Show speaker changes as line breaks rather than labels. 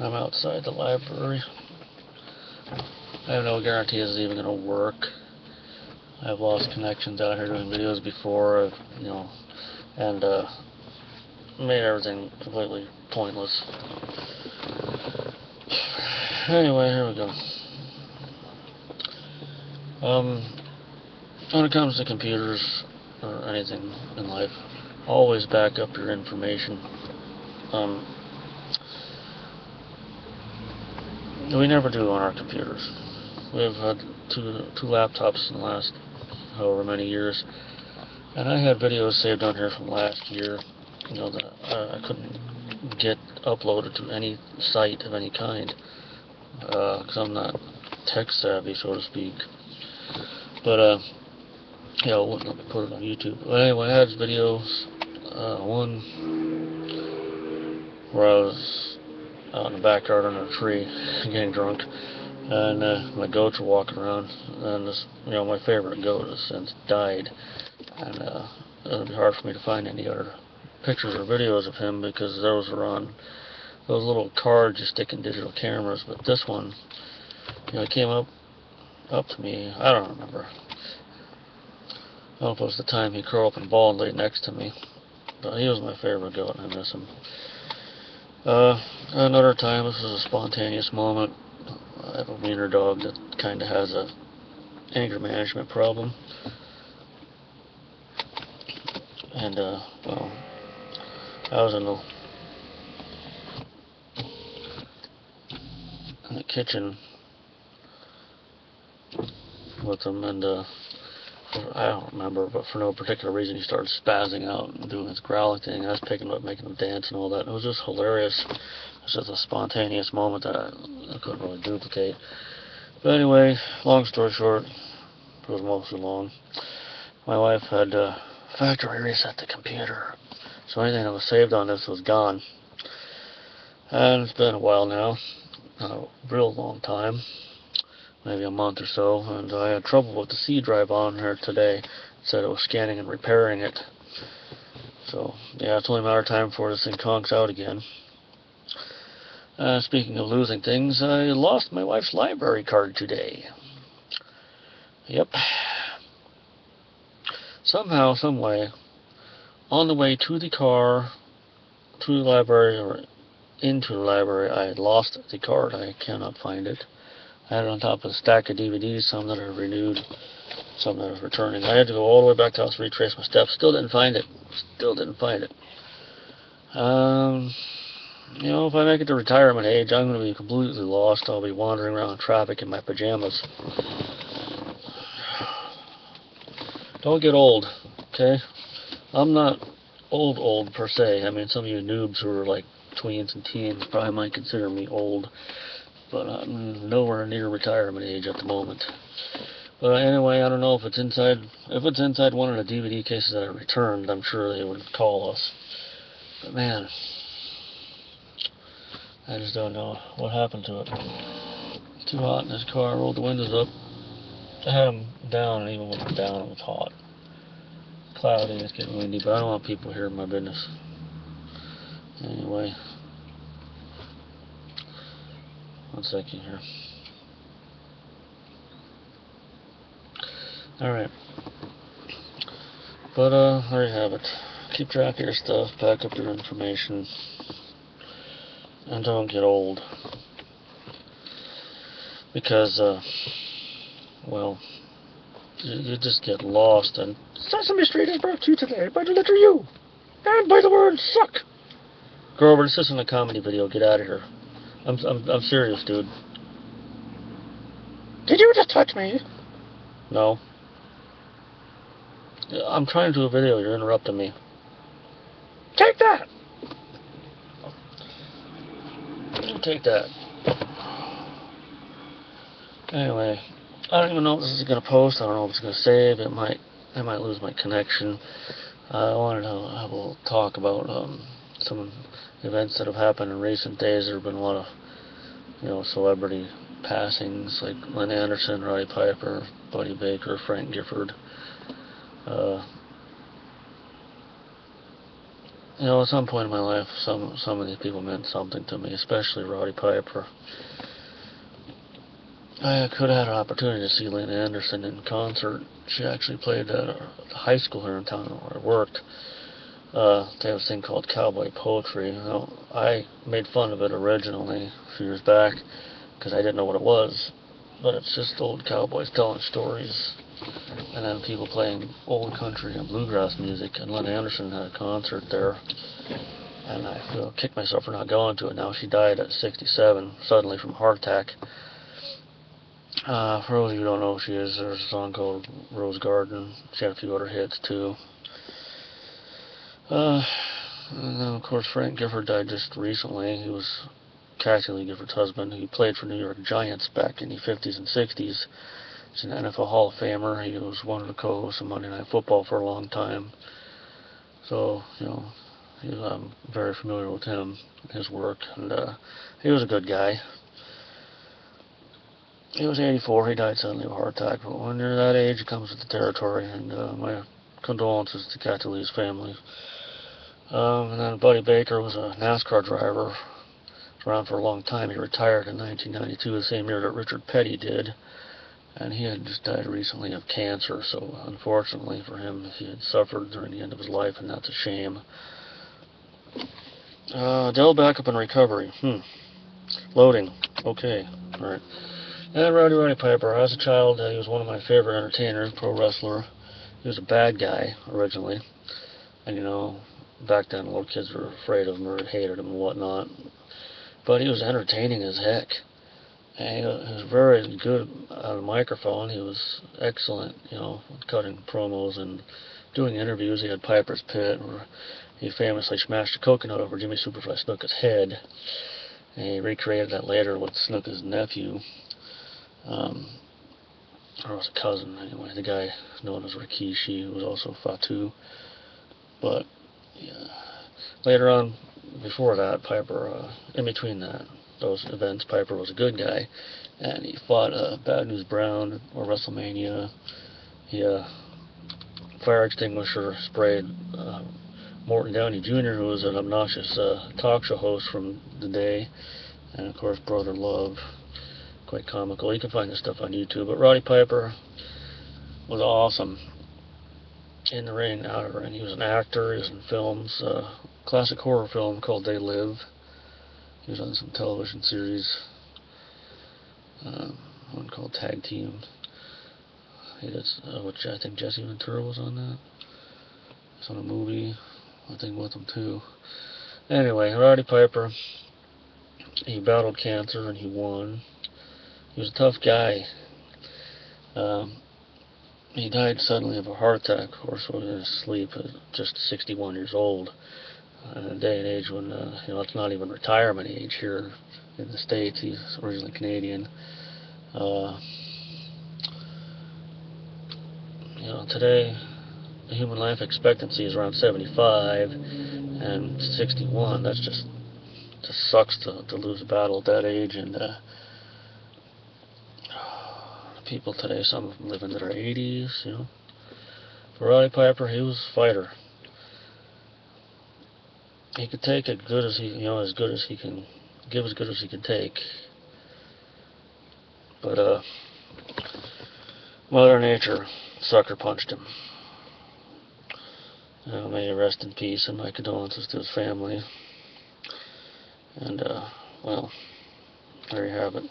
I'm outside the library. I have no guarantee this is even going to work. I've lost connections out here doing videos before, and made everything completely pointless. Anyway, here we go. When it comes to computers or anything in life, always back up your information. We never do on our computers. We've had two laptops in the last however many years, and I had videos saved on here from last year, that I couldn't get uploaded to any site of any kind, because I'm not tech savvy, so to speak. But I wouldn't let me put it on YouTube. But anyway, I had videos. One where I was out in the backyard under a tree getting drunk, and my goats were walking around, and this, my favorite goat has since died, and it would be hard for me to find any other pictures or videos of him because those were on those little cards you stick in digital cameras. But this one, he came up to me. I don't remember. I don't know if it was the time he curled up and ball and laid next to me, but he was my favorite goat, and I miss him. Another time, this was a spontaneous moment. I have a wiener dog that kind of has a anger management problem, and I was in the kitchen with him, and I don't remember, but for no particular reason he started spazzing out and doing his growling thing. I was picking him up, making him dance and all that. It was just hilarious. It was just a spontaneous moment that I couldn't really duplicate. But anyway, long story short, it was mostly long. My wife had factory reset the computer, so anything that was saved on this was gone. And it's been a while now, a real long time. Maybe a month or so, and I had trouble with the C drive on here today. It said it was scanning and repairing it. So, yeah, it's only a matter of time before this thing conks out again. Speaking of losing things, I lost my wife's library card today. Yep. Somehow, someway, on the way to the car, to the library, or into the library, I had lost the card. I cannot find it. I had it on top of a stack of DVDs, some that are renewed, some that are returning. I had to go all the way back to the house to retrace my steps. Still didn't find it. If I make it to retirement age, I'm going to be completely lost. I'll be wandering around in traffic in my pajamas. Don't get old, okay? I'm not old per se. I mean, some of you noobs who are like tweens and teens probably might consider me old, but I'm nowhere near retirement age at the moment. But anyway, I don't know if it's inside. If it's inside one of the DVD cases that I returned, I'm sure they would call us. But man, I just don't know what happened to it. It's too hot in this car. I rolled the windows up. I had them down, and even with them down, it was hot. Cloudy, it's getting windy, but I don't want people hearing my business. Anyway. One second here. Alright. But, there you have it. Keep track of your stuff, pack up your information, and don't get old. Because, you just get lost, and Sesame Street is brought to you today by the letter U, and by the word suck. Grover, this isn't a comedy video, get out of here. I'm serious, dude. Did you just touch me? No. I'm trying to do a video, you're interrupting me. Take that! Take that. Anyway, I don't even know if this is going to post. I don't know if it's going to save. I might lose my connection. I wanted to have a little talk about some events that have happened in recent days. There have been a lot of, celebrity passings, like Lynn Anderson, Roddy Piper, Buddy Baker, Frank Gifford. You know, at some point in my life, some of these people meant something to me, especially Roddy Piper. I could have had an opportunity to see Lynn Anderson in concert. She actually played at a high school here in town where I worked. They have this thing called Cowboy Poetry. You know, I made fun of it originally a few years back because I didn't know what it was. But it's just old cowboys telling stories, and then people playing old country and bluegrass music. And Lynn Anderson had a concert there, and I kicked myself for not going to it. Now she died at 67 suddenly from a heart attack. For those of you who don't know who she is, there's a song called Rose Garden. She had a few other hits too. And then of course Frank Gifford died just recently. He was Kathy Lee Gifford's husband. He played for New York Giants back in the 50s and 60s. He's an NFL Hall of Famer. He was one of the co-hosts of Monday Night Football for a long time. So, you know, I'm very familiar with him, his work, and he was a good guy. He was 84. He died suddenly of a heart attack. But when you're that age, it comes with the territory. And my condolences to Kathy Lee's family. And then Buddy Baker was a NASCAR driver. Was around for a long time. He retired in 1992, the same year that Richard Petty did. And he had just died recently of cancer. So unfortunately for him, he had suffered during the end of his life, and that's a shame. Dell backup and recovery. Loading. Okay. Alright. And Roddy Piper. As a child, he was one of my favorite entertainers, pro wrestler. He was a bad guy, originally. And, you know, back then, little kids were afraid of him or hated him and whatnot. But he was entertaining as heck. And he was very good on a microphone. He was excellent, you know, cutting promos and doing interviews. He had Piper's Pit, where he famously smashed a coconut over Jimmy Superfly Snuka's head. And he recreated that later with Snuka's nephew. Or was a cousin, anyway. The guy known as Rikishi, who was also Fatu. But, yeah. Later on, before that, Piper, in between those events, Piper was a good guy. And he fought Bad News Brown or WrestleMania. He, fire extinguisher sprayed Morton Downey Jr., who was an obnoxious talk show host from the day. And, of course, Brother Love. Quite comical. You can find this stuff on YouTube. But Roddy Piper was awesome in the ring, out of the ring. He was an actor. He was in films. Classic horror film called They Live. He was on some television series. One called Tag Team. He did, which I think Jesse Ventura was on that. It's on a movie, I think, with him too. Anyway, Roddy Piper. He battled cancer and he won. He was a tough guy. He died suddenly of a heart attack, of course, when he was in his sleep, at just 61 years old. In a day and age when, you know, it's not even retirement age here in the States. He's originally Canadian. You know, today, the human life expectancy is around 75, and 61, that's just sucks to lose a battle at that age, and, people today, some of them live into their 80s, you know. For Roddy Piper, he was a fighter. He could take as good as he can give, as good as he can take. But Mother Nature sucker punched him. May he rest in peace, and my condolences to his family. And well, there you have it.